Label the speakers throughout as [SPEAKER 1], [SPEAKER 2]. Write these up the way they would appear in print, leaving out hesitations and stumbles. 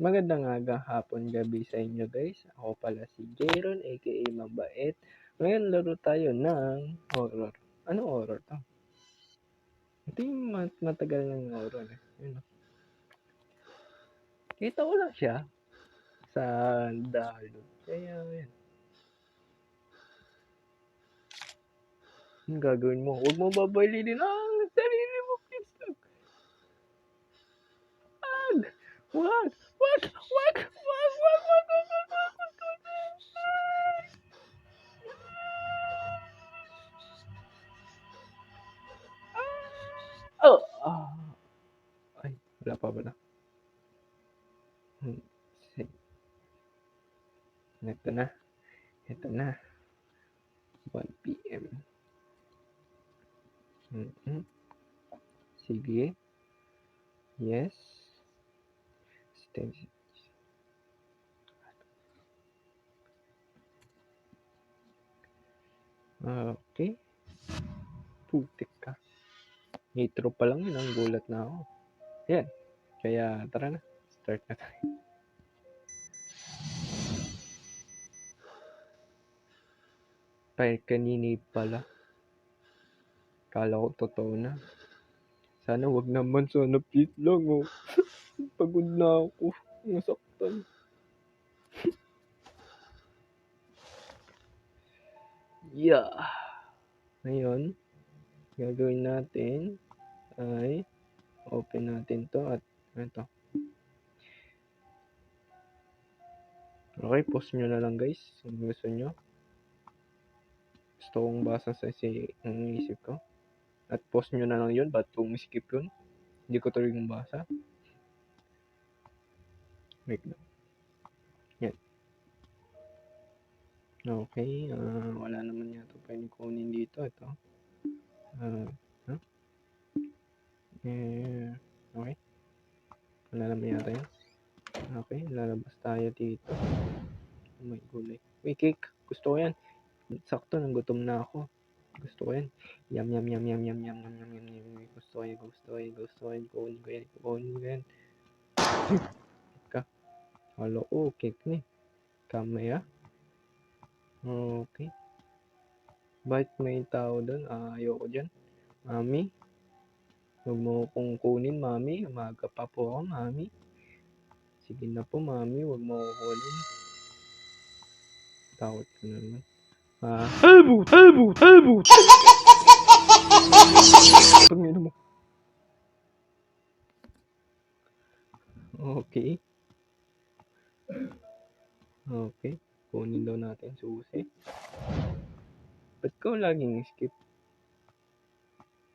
[SPEAKER 1] Magandang aga, hapon, gabi sa inyo guys. Ako pala si Jayron aka Mabait. Ngayon laro tayo ng horror. Anong horror to? Ito yung matagal ng horror eh. Yun, oh. Kita ko lang siya sa download. Kaya yan. Yung gagawin mo, huwag mo babailinin ang sarili mo, please lang. Wag! Wag! Wag! Wag! Wag! Wag! Oh! Ay, wala pa ba na? Ito na. Ito na. 1 p.m. Sige. Yes. Okay. Putik ka. Intro pa lang yun, ang gulat na ako. Yan. Kaya tara na. Start na tayo. Kaya kanini pala. Kala ko totoo na. Sana wag naman. Sana please lang. Oh. Pagod na ako. Nasaktan. Yeah. Ngayon, gagawin natin ay open natin to at ito. Okay, post nyo na lang guys kung gusto nyo. Gusto kong basa sa ang isip ko. At post nyo na lang yun, ba't skip yun? Hindi ko tuloy yung basa. Wait lang. Yan. Okay, wala naman yata pwede kunin dito. Ito. Okay. Wala naman yata yan. Okay, lalabas tayo dito. Oh my gulay. Uy, cake. Gusto ko yan. Sakto, gutom na ako. Gusto ko yan. Yum, yum, yum, yum, yum, yum, yum, yum, yum, yum. Gusto ko yan. Kunin ko yan. Halo, cake ni. Kamay ah. Okay. Bakit may tao doon? Ayoko dyan. Mami. Huwag mo kong kunin, mami. Umaga pa po ako, mami. Sige na po, mami. Huwag mo ko kunin. Takot ka naman. Help! Pagmino mo. Okay. Okay. Kunin daw natin susi. Ba't ka laging skip?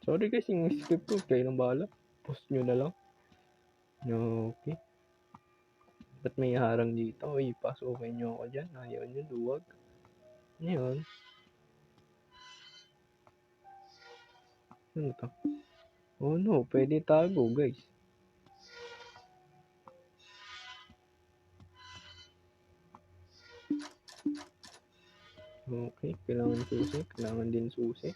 [SPEAKER 1] Sorry guys, yung skip ko. Kayo nang bahala. Post nyo na lang. Okay. Ba't may harang dito? Uy, pasukin nyo ako dyan. Ayaw nyo, duwag. Ngayon. Ano to? Oh no, pwede tago guys. Okay, kailangan susi. Kailangan din susi.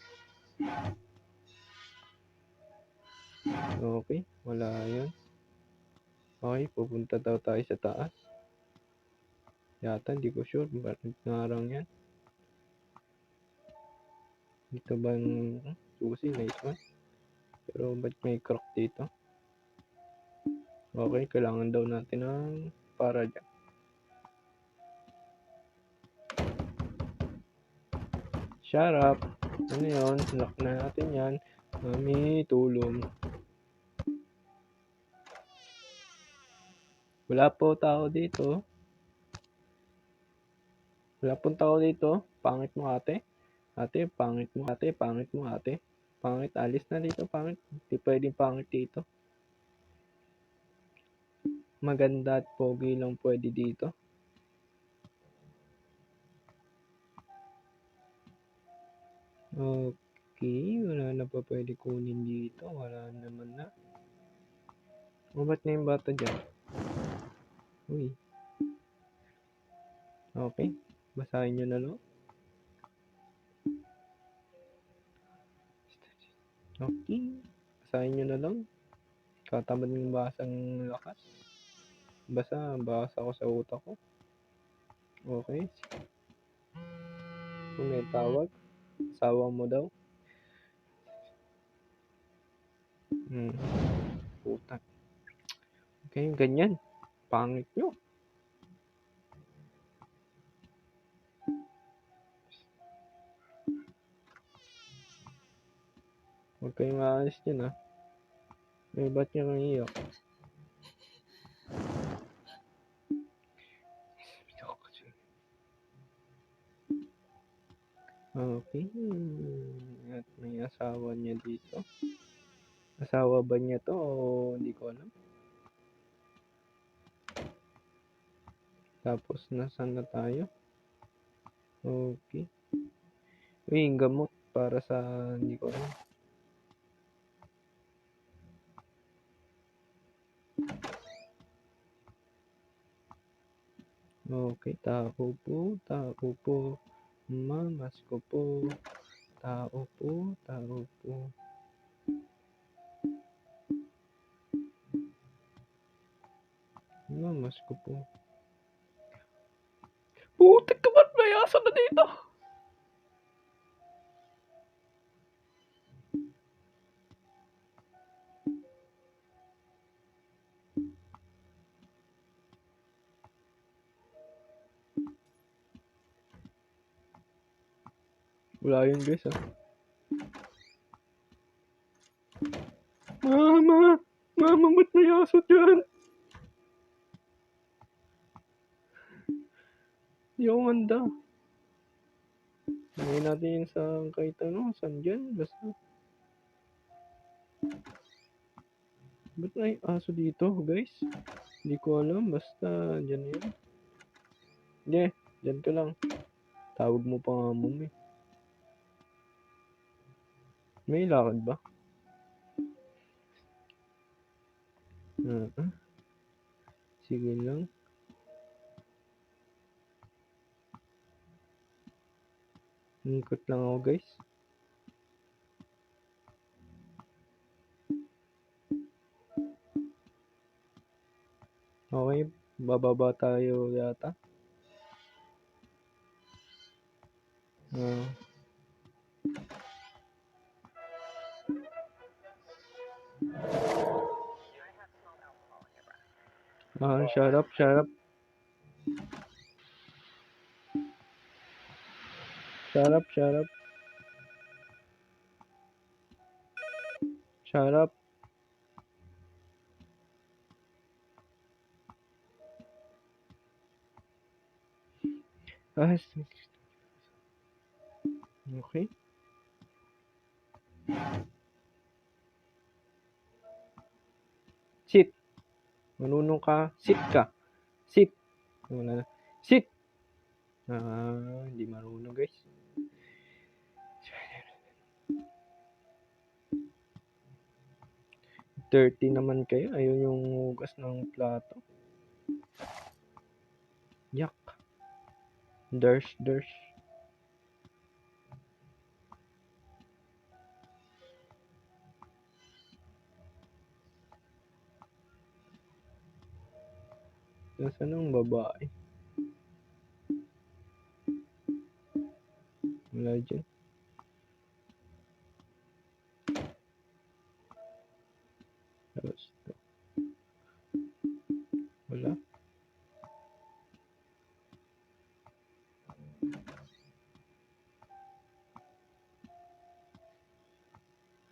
[SPEAKER 1] Okay, wala yun. Okay, pupunta daw tayo sa taas. Yata, hindi ko sure. Bakit narang yan? Dito ba yung susi? Nice one. Pero ba't may crack dito? Okay, kailangan daw natin ng para dyan. Shut up! Ano yun? Lock na natin yan. Mami, tulong. Wala po tao dito. Wala pong tao dito. Pangit mo ate. Ate, pangit mo ate. Pangit mo ate. Pangit, alis na dito. Pangit. Hindi pwedeng pangit dito. Maganda at pogi lang pwede dito. Okay, wala na pa pwede kunin dito. Wala naman na. O, ba't na yung bata dyan? Uy. Okay, basahin nyo na lang. Okay, basahin nyo na lang. Katamad ng basang lakas. Basta ako sa utak ko. Okay. Kung may tawag, asawa mo daw. Puta. Okay, ganyan. Pangit nyo. Huwag kayong aalis dyan, ha. Ba't niya kang iyak? Okay. At may asawa niya dito. Asawa ba niya to o hindi ko alam. Tapos, nasaan na tayo? Okay. Uy, gamot para sa hindi ko alam. Okay, tao po. Mamas ko po. Tao po. Mamas ko po. Putik ka ba't may aso na dito? Wala yun guys, ha. Mama, ba't may aso dyan? Hindi ako handa. Lagay natin yun sa kahit ano, saan dyan, basta. Ba't may aso dito, guys? Hindi ko alam, basta dyan yun. Hindi, dyan ka lang. Tawag mo pa nga mo, eh. May lakad ba? Sige lang. Ikot lang ako, guys. Okay, bababa tayo yata. Shut up. Shut up. Okay. Sit. Manunong ka. Sit ka. Sit. Wala na. Sit. Hindi marunong, guys. Dirty naman kayo. Ayun yung hugas ng plato. Yak. Dirsh. Nasaan ang babae? Wala dyan. Wala.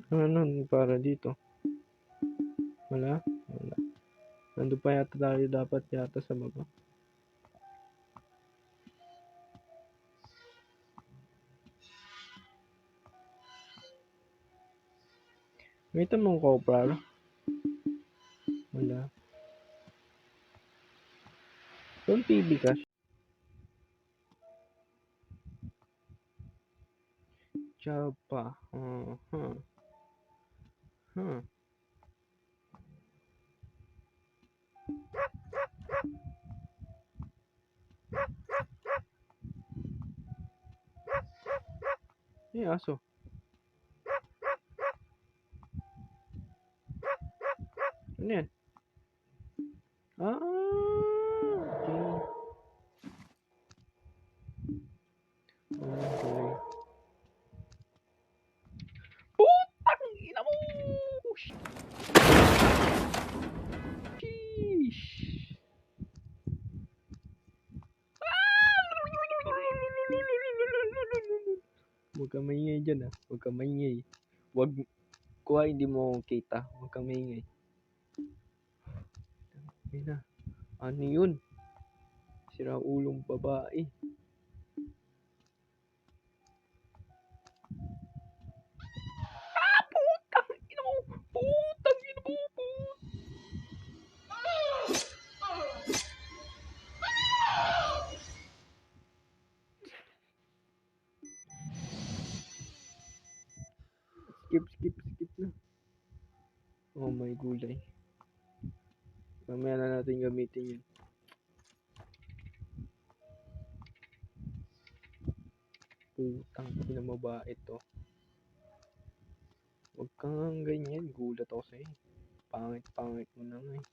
[SPEAKER 1] Ano para dito? Wala. Nandun pa yata tayo dapat yata sa baba. May tamang copra. Wala. Don't TV ka. Chapa. Aso. Ano yan? ka maingay dyan ah. Huwag ka maingay. Huwag, kuha hindi mo akong kita. Huwag ka maingay. Ayun na. Ano yun? Sira ulong babae. Putang ina mo! Putang ina mo! Skip na. Oh my gulay. Mamaya na natin gamitin yun. Putang ina mo ba ito? Huwag kang ganyan. Gulat ako sa'yo. Pangit mo na nga eh.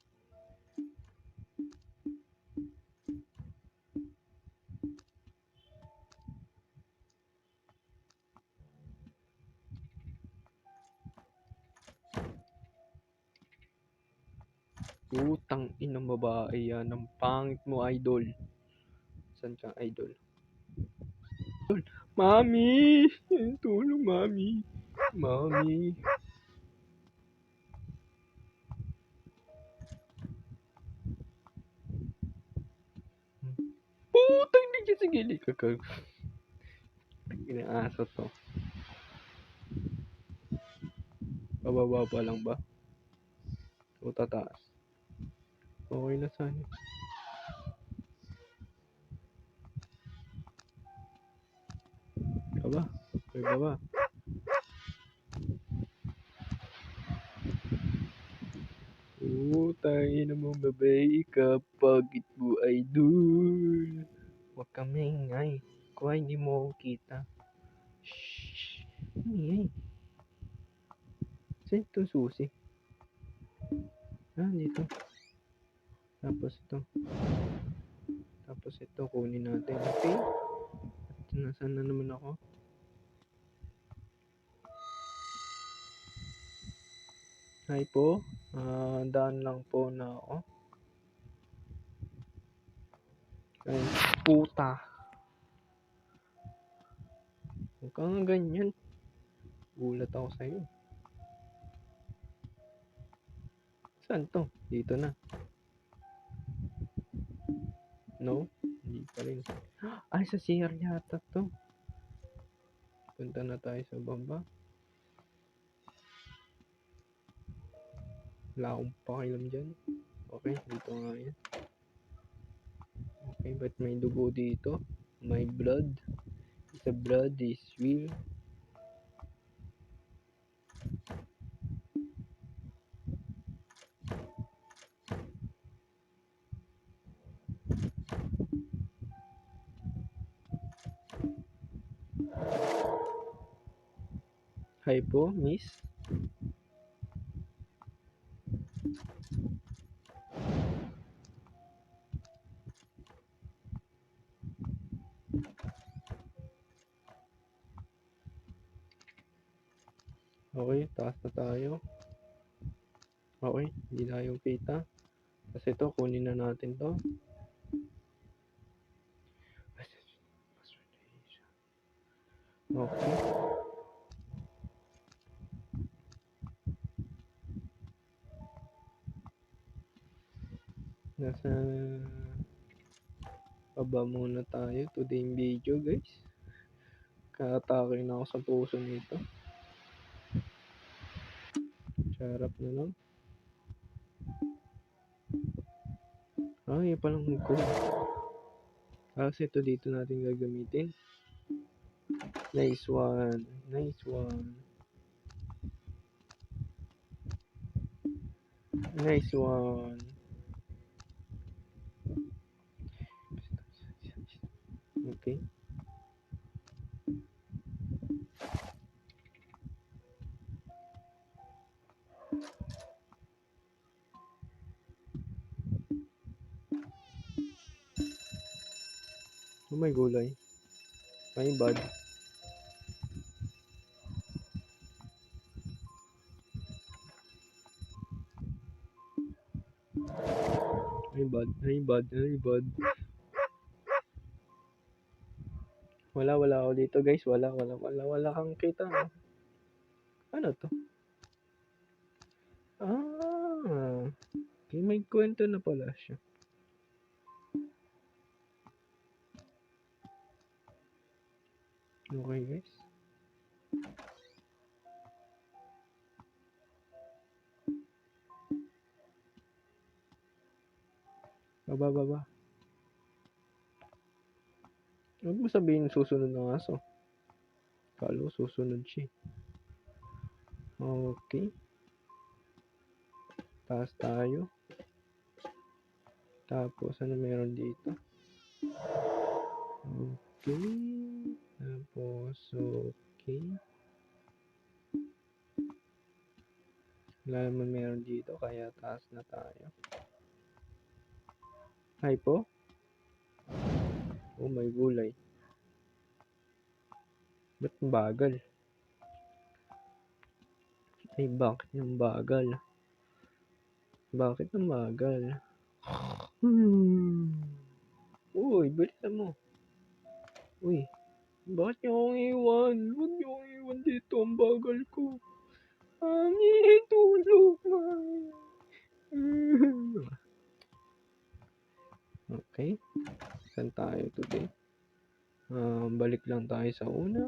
[SPEAKER 1] Putang inang babae yan. Ang pangit mo, idol. Saan ka, idol? Mami! Tulong, mami. Mami. Putang na dyan sa gilid. Inaaso to. Pababa pa lang ba? O tataas? Okay na sana. Aba? May baba. Tayo naman babae kapag mo idol. Huwag ka maingay. Kuha hindi mo kita. Shhh. Maingay. Saan itong susi? Dito. Tapos ito kunin natin. Okay? At nasaan na naman ako? Hi po. Daan lang po na ako. Ay, puta. Huwag kang ganyan. Gulat ako sa'yo. Saan to? Dito na. No? Hindi pa rin. Ay, sa CR yata to. Punta na tayo sa baba. Wala akong pakialam dyan. Okay, dito nga yan. Okay, ba't may dugo dito? My blood. The blood is real. Hi po, miss. Okay, taas na tayo. Okay, hindi tayo kita. Kasi ito, kunin na natin to. Okay. Nasa baba muna tayo. Today yung video, guys. Kakatake na ako sa puso nito. Sarap na lang. Ay, palang ko. Kasi ito dito natin gagamitin. Nice one. Nice one. Nice one. Okay. Oh my gulay. My bad. My bad. My bad. My bad. Wala ako dito guys. Wala kang kita. No? Ano to? Okay, may kwento na pala siya. Okay guys. Baba. Huwag mo sabihin susunod ng aso. Kalo susunod siya. Okay. Taas tayo. Tapos ano meron dito? Okay. Tapos okay. Wala naman meron dito kaya taas na tayo. Hi po. Oh, may gulay. Ba't ang bagal? Ay, bakit ang bagal? Bakit ang bagal? Uy, bilisan mo. Uy, bakit niyo akong iwan? Huwag niyo akong iwan dito. Ang bagal ko. Mami, tulog, mami. Okay. Saan tayo today? Balik lang tayo sa una.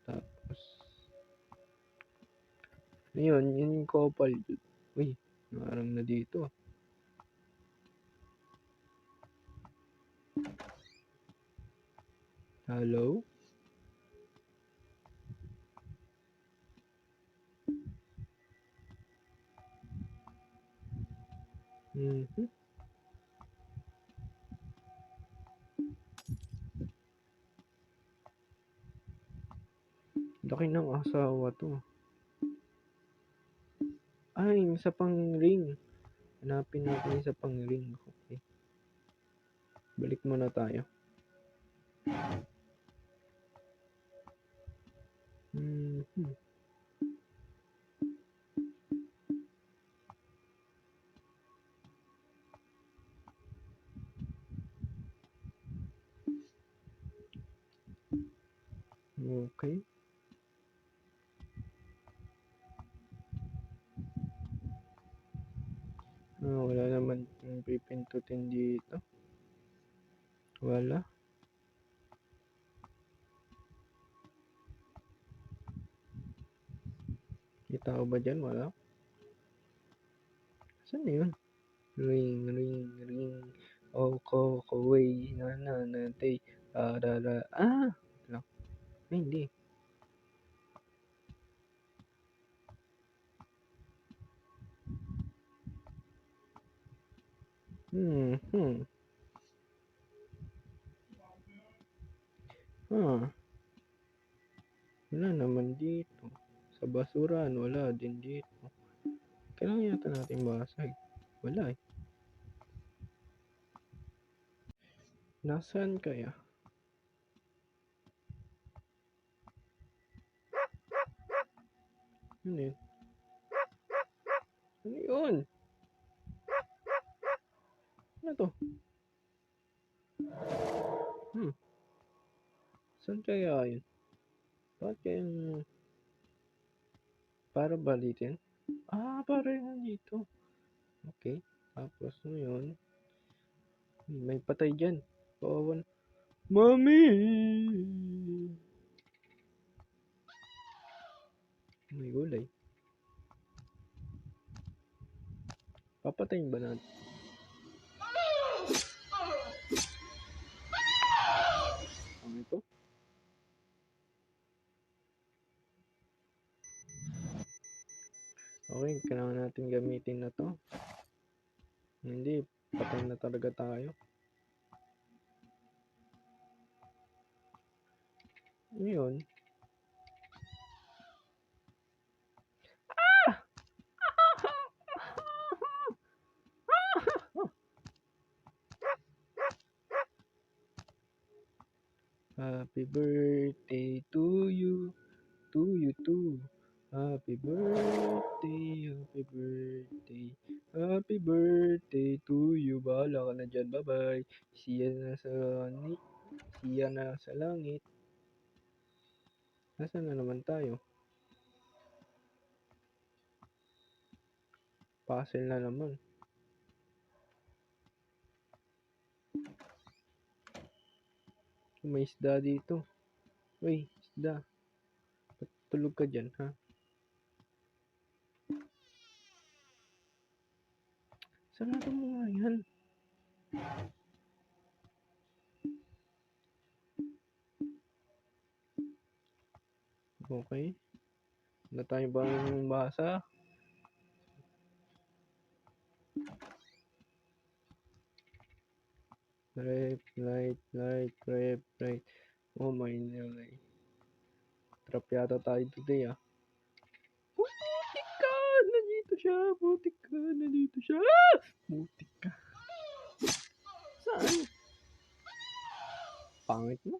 [SPEAKER 1] Tapos, yun yung couple. Uy, parang na dito. Hello? Mm-hmm. Laki ng asawa to. Ay, isa pang ring. Hanapin natin isa pang ring. Okay. Balik muna tayo. Mm-hmm. Okay. Wala naman yung pipintutin dito. Wala. Kita ko ba dyan? Wala. Saan yun? Ring. Oh, way. Tay. Lang. Ay, hindi. Wala naman dito. Sa basurahan, wala din dito. Kailangan yata natin basag. Wala eh. Nasaan kaya? Ano yun? Ano yun? Ano to? Saan kaya yun? Bakit kayang para balitin? Para yun dito. Okay. Tapos yun. May patay dyan. Kawawan. Mami! May gulay. Papatayin ba natin? Ano ito? Okay, kailangan natin gamitin na to. Hindi, patay na talaga tayo. Yun. Happy birthday to you too. Happy birthday to you. Bahala ka na dyan. Bye-bye. See you na sa Siya na lang sa langit. Nasaan na naman tayo? Puzzle na naman. May isda dito. Uy, isda. Ba't tulog ka dyan, ha? Sarado mo nga yan. Okay. Wala tayong bagong basa. Rep, right. Oh my God. Trap yata tayo today, ah. Putik ka! Nandito siya! Putik ka! Nandito siya! Putik ka! Saan? Pangit mo.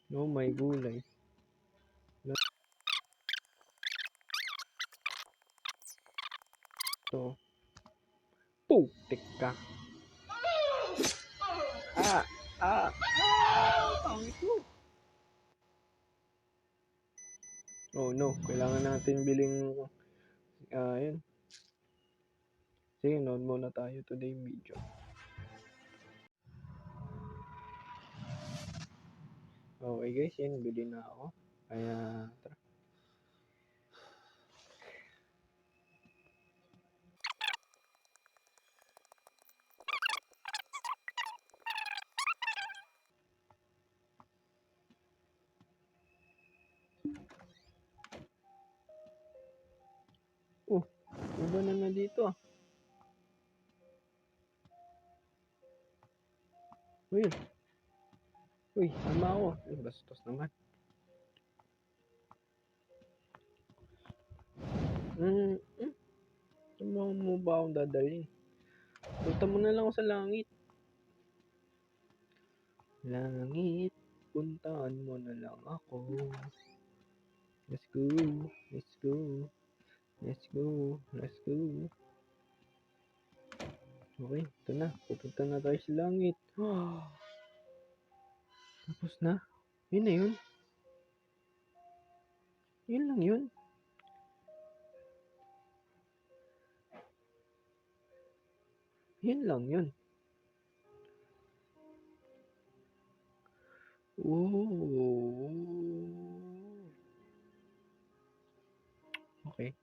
[SPEAKER 1] No, may gulay. Ito. Putik ka! Pangit mo. Oh no, kailangan natin biling yun. Sige, nood muna tayo today video. Okay guys, yun, bili na ako. Kaya, tara. Oh, iba na dito, ah. Uy, tama ako. Ay, bastos naman. Saan mo ba akong dadalhin? Punta mo na lang ako sa langit. Langit, puntaan mo na lang ako. Let's go. Okay, ito na. Pupunta na tayo sa langit. Tapos na. Yun na yun. Yun lang yun. Yun lang yun. Oh. Okay.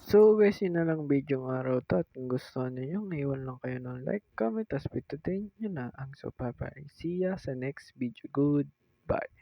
[SPEAKER 1] So guys, yun na lang video ng araw to. At kung gusto niyo yung iwan lang kayo ng like, comment, as pitutin nyo na ang Supapay. See ya sa next video. Goodbye.